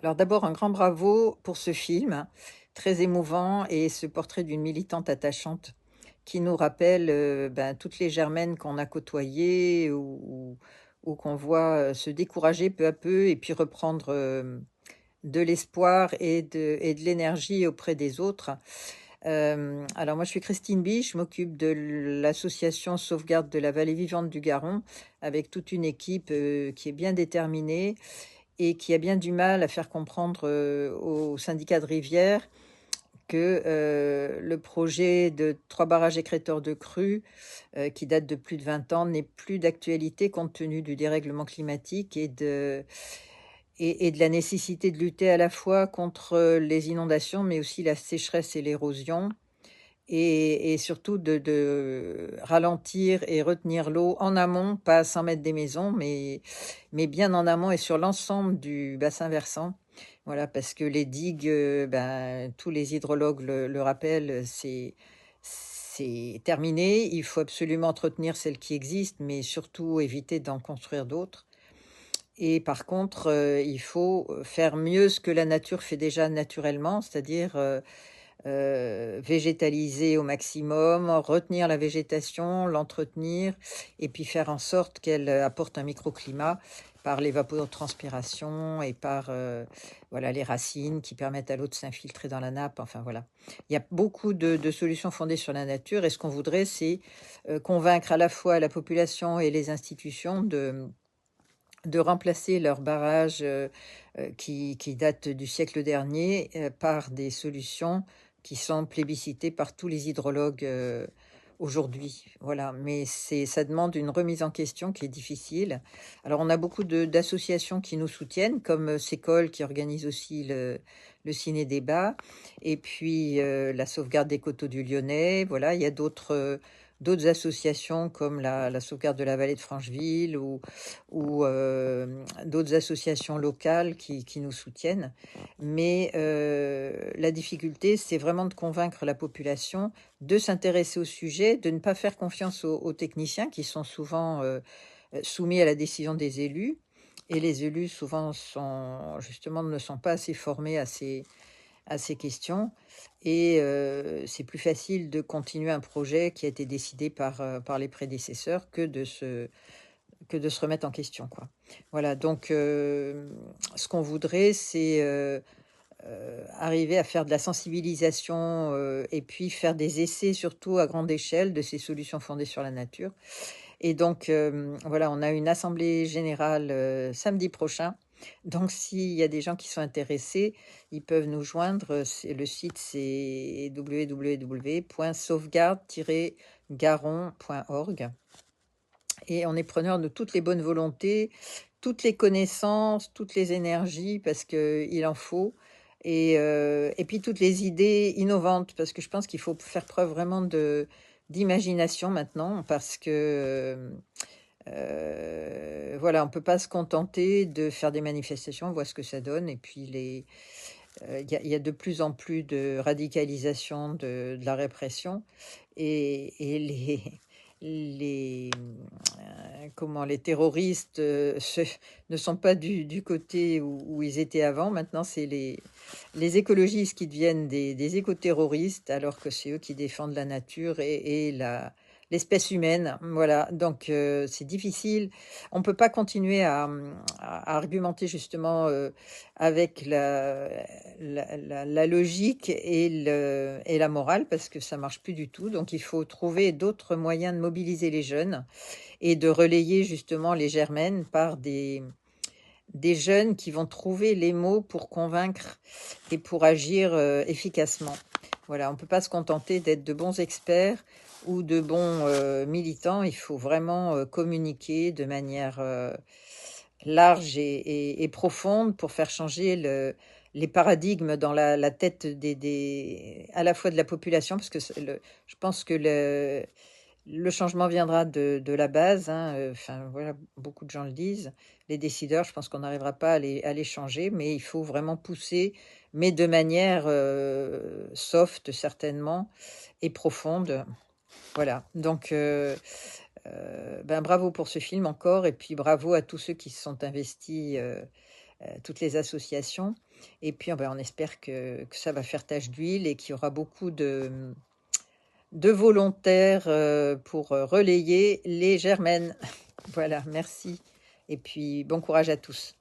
Alors d'abord, un grand bravo pour ce film, très émouvant, et ce portrait d'une militante attachante qui nous rappelle toutes les Germaines qu'on a côtoyées ou qu'on voit se décourager peu à peu et puis reprendre de l'espoir et de l'énergie auprès des autres. Alors moi, je suis Christine Bich, je m'occupe de l'association Sauvegarde de la vallée vivante du Garon, avec toute une équipe qui est bien déterminée et qui a bien du mal à faire comprendre au syndicat de rivière que le projet de 3 barrages écrêteurs de crues, qui date de plus de 20 ans, n'est plus d'actualité compte tenu du dérèglement climatique et de la nécessité de lutter à la fois contre les inondations, mais aussi la sécheresse et l'érosion, et surtout de ralentir et retenir l'eau en amont, pas à 100 mètres des maisons, mais bien en amont et sur l'ensemble du bassin versant. Voilà, parce que les digues, tous les hydrologues le rappellent, c'est terminé. Il faut absolument entretenir celles qui existent, mais surtout éviter d'en construire d'autres. Et par contre, il faut faire mieux ce que la nature fait déjà naturellement, c'est-à-dire végétaliser au maximum, retenir la végétation, l'entretenir et puis faire en sorte qu'elle apporte un microclimat par l'évapotranspiration et par voilà, les racines qui permettent à l'eau de s'infiltrer dans la nappe. Enfin voilà, il y a beaucoup de solutions fondées sur la nature, et ce qu'on voudrait, c'est convaincre à la fois la population et les institutions de remplacer leurs barrages qui datent du siècle dernier par des solutions qui sont plébiscitées par tous les hydrologues aujourd'hui. Voilà, mais ça demande une remise en question qui est difficile. Alors, on a beaucoup d'associations qui nous soutiennent, comme Cécole qui organise aussi le ciné-débat, et puis la sauvegarde des coteaux du Lyonnais. Voilà, il y a d'autres associations comme la sauvegarde de la vallée de Francheville ou d'autres associations locales qui nous soutiennent. Mais la difficulté, c'est vraiment de convaincre la population de s'intéresser au sujet, de ne pas faire confiance aux techniciens qui sont souvent soumis à la décision des élus. Et les élus, souvent, justement, ne sont pas assez formés à ces questions. Et c'est plus facile de continuer un projet qui a été décidé par les prédécesseurs que de se remettre en question, quoi. Voilà, donc ce qu'on voudrait, c'est arriver à faire de la sensibilisation et puis faire des essais, surtout à grande échelle, de ces solutions fondées sur la nature. Et donc, voilà, on a une assemblée générale samedi prochain. Donc, s'il y a des gens qui sont intéressés, ils peuvent nous joindre. Le site, c'est www.sauvegarde-garon.org. Et on est preneur de toutes les bonnes volontés, toutes les connaissances, toutes les énergies, parce qu'il en faut. Et puis toutes les idées innovantes, parce que je pense qu'il faut faire preuve vraiment d'imagination maintenant, parce que voilà, on ne peut pas se contenter de faire des manifestations, on voit ce que ça donne. Et puis il y a de plus en plus de radicalisation de la répression, et les terroristes ne sont pas du côté où ils étaient avant. Maintenant, c'est les écologistes qui deviennent des écoterroristes, alors que c'est eux qui défendent la nature et l'espèce humaine. Voilà, donc c'est difficile. On ne peut pas continuer à argumenter justement avec la logique et la morale, parce que ça marche plus du tout. Donc il faut trouver d'autres moyens de mobiliser les jeunes et de relayer justement les germaines par des jeunes qui vont trouver les mots pour convaincre et pour agir efficacement. Voilà, on ne peut pas se contenter d'être de bons experts ou de bons militants. Il faut vraiment communiquer de manière large et profonde pour faire changer les paradigmes dans la tête à la fois de la population, parce que je pense que le changement viendra de la base, hein. Enfin, voilà, beaucoup de gens le disent. Les décideurs, je pense qu'on n'arrivera pas à les changer, mais il faut vraiment pousser, mais de manière soft, certainement, et profonde. Voilà, donc bravo pour ce film encore, et puis bravo à tous ceux qui se sont investis, toutes les associations. Et puis on espère que ça va faire tache d'huile et qu'il y aura beaucoup de volontaires pour relayer les germaines. Voilà, merci. Et puis bon courage à tous.